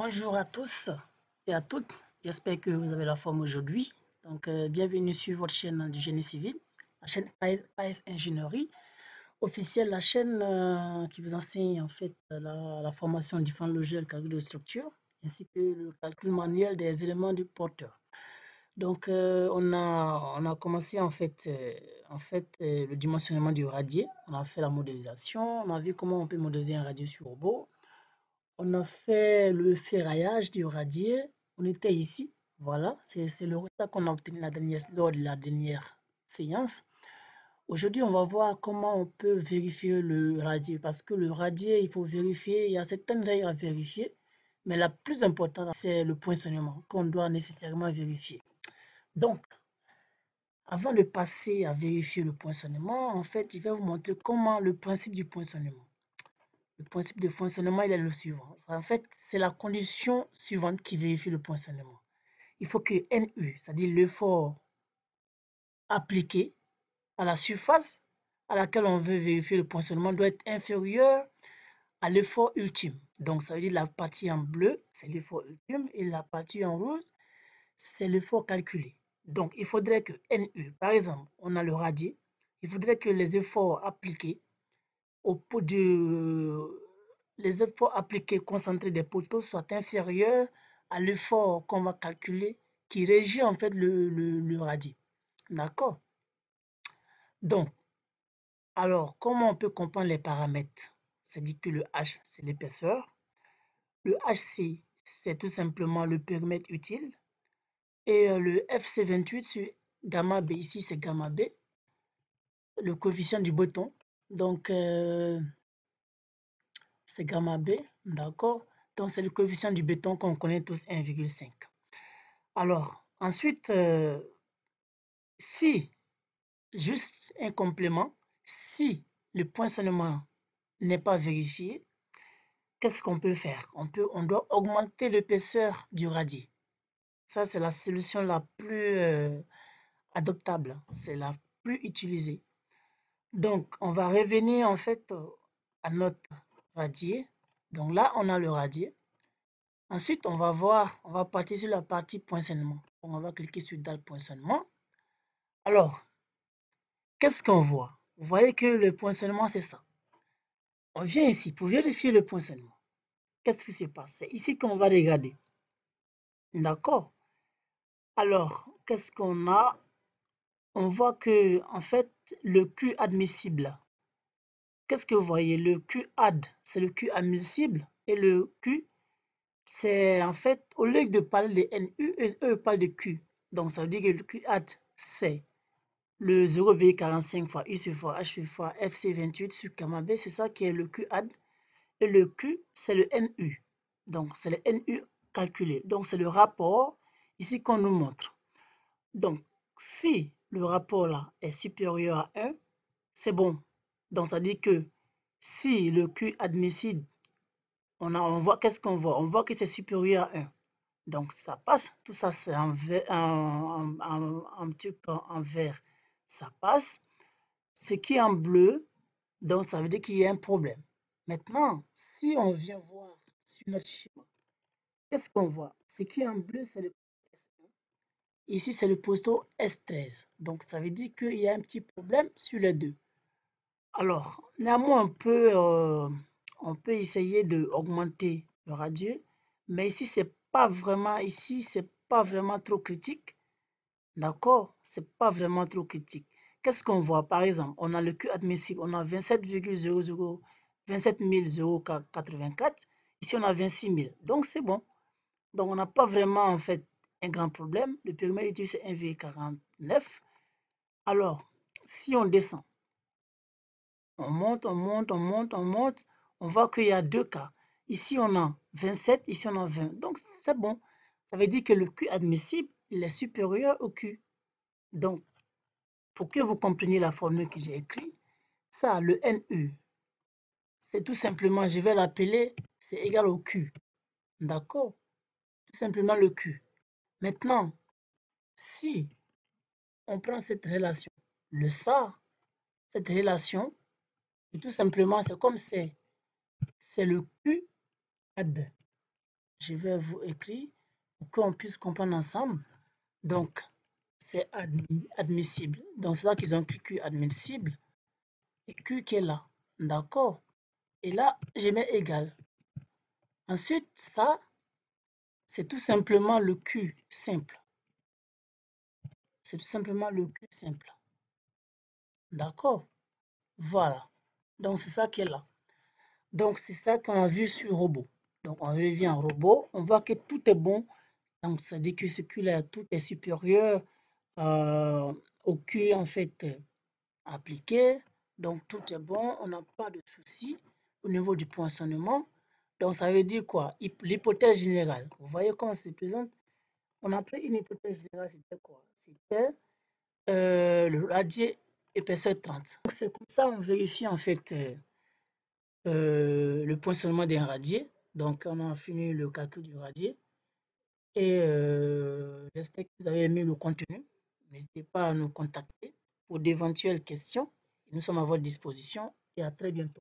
Bonjour à tous et à toutes. J'espère que vous avez la forme aujourd'hui. Donc, bienvenue sur votre chaîne du génie civil, la chaîne AS Ingénierie officielle, la chaîne qui vous enseigne en fait la formation du différents logiciels, calcul de structure, ainsi que le calcul manuel des éléments du porteur. Donc, on a commencé le dimensionnement du radier. On a fait la modélisation. On a vu comment on peut modéliser un radier sur robot. On a fait le ferraillage du radier. On était ici. Voilà, c'est le résultat qu'on a obtenu lors de la dernière séance. Aujourd'hui, on va voir comment on peut vérifier le radier. Parce que le radier, il faut vérifier. Il y a certaines règles à vérifier. Mais la plus importante, c'est le poinçonnement qu'on doit nécessairement vérifier. Donc, avant de passer à vérifier le poinçonnement, en fait, je vais vous montrer comment le principe du poinçonnement. Le principe de poinçonnement, il est le suivant. En fait, c'est la condition suivante qui vérifie le poinçonnement. Il faut que NU, c'est-à-dire l'effort appliqué à la surface à laquelle on veut vérifier le poinçonnement, doit être inférieur à l'effort ultime. Donc, ça veut dire la partie en bleu, c'est l'effort ultime, et la partie en rose, c'est l'effort calculé. Donc, il faudrait que NU, par exemple, on a le radier, il faudrait que les efforts appliqués les efforts appliqués concentrés des poteaux soient inférieurs à l'effort qu'on va calculer qui régit en fait le radier. D'accord? Donc, alors, comment on peut comprendre les paramètres? C'est-à-dire que le H, c'est l'épaisseur. Le HC, c'est tout simplement le périmètre utile. Et le FC28 sur gamma B, ici c'est gamma B, le coefficient du botton. Donc, c'est gamma B, d'accord? Donc, c'est le coefficient du béton qu'on connaît tous, 1,5. Alors, ensuite, si, juste un complément, si le poinçonnement n'est pas vérifié, qu'est-ce qu'on peut faire? On doit augmenter l'épaisseur du radier. Ça, c'est la solution la plus adoptable, c'est la plus utilisée. Donc, on va revenir en fait à notre radier. Donc là, on a le radier. Ensuite, on va partir sur la partie poinçonnement. On va cliquer sur dalle poinçonnement. Alors, qu'est-ce qu'on voit? Vous voyez que le poinçonnement, c'est ça. On vient ici pour vérifier le poinçonnement. Qu'est-ce qui se passe? C'est ici qu'on va regarder. D'accord? Alors, qu'est-ce qu'on a? On voit que, en fait, le Q admissible. Qu'est-ce que vous voyez? Le Q ad, c'est le Q admissible. Et le Q, c'est en fait, au lieu de parler de NU, eux parlent de Q. Donc, ça veut dire que le Q ad, c'est le 0,45 fois U fois H fois FC28 sur gamma B, c'est ça qui est le Q ad. Et le Q, c'est le NU. Donc, c'est le NU calculé. Donc, c'est le rapport ici qu'on nous montre. Donc, si le rapport là est supérieur à 1, c'est bon. Donc, ça dit que si le Q admissible, on voit qu'est-ce qu'on voit? On voit que c'est supérieur à 1. Donc, ça passe. Tout ça, c'est un truc en vert. Ça passe. Ce qui est en bleu, donc ça veut dire qu'il y a un problème. Maintenant, si on vient voir sur notre schéma, qu'est-ce qu'on voit? Ce qui est en bleu, c'est le poteau S1. Ici, c'est le poteau S13. Donc, ça veut dire qu'il y a un petit problème sur les deux. Alors, néanmoins, on peut essayer d'augmenter le radius, mais ici, c'est pas vraiment trop critique. D'accord? C'est pas vraiment trop critique. Qu'est-ce qu'on voit? Par exemple, on a le Q admissible, on a 27 084. Ici, on a 26 000. Donc, c'est bon. Donc, on n'a pas vraiment, en fait, un grand problème. Le périmètre utile, c'est 1,49. Alors, si on descend, on monte, on voit qu'il y a deux cas. Ici, on a 27, ici, on a 20. Donc, c'est bon. Ça veut dire que le Q admissible, il est supérieur au Q. Donc, pour que vous compreniez la formule que j'ai écrite, ça, le NU, c'est tout simplement, je vais l'appeler, c'est égal au Q. D'accord? Tout simplement le Q. Maintenant, si on prend cette relation, le ça, cette relation, tout simplement, c'est comme c'est le Q ad. je vais vous écrire pour qu'on puisse comprendre ensemble. Donc, c'est admissible. Donc, c'est là qu'ils ont écrit Q admissible et Q qui est là. D'accord? Et là, je mets égal. Ensuite, ça, c'est tout simplement le Q simple. C'est tout simplement le Q simple. D'accord? Voilà. Donc, c'est ça qui est là. Donc, c'est ça qu'on a vu sur robot. Donc, on revient en robot. On voit que tout est bon. Donc, ça dit que ce Q-là, tout est supérieur au Q, en fait, appliqué. Donc, tout est bon. On n'a pas de souci au niveau du poinçonnement. Donc, ça veut dire quoi? L'hypothèse générale. Vous voyez comment c'est présente? On a pris une hypothèse générale, c'était quoi? C'était le radier épaisseur 30. Donc, c'est comme ça on vérifie en fait le poinçonnement d'un radier. Donc, on a fini le calcul du radier. Et j'espère que vous avez aimé le contenu. N'hésitez pas à nous contacter pour d'éventuelles questions. Nous sommes à votre disposition et à très bientôt.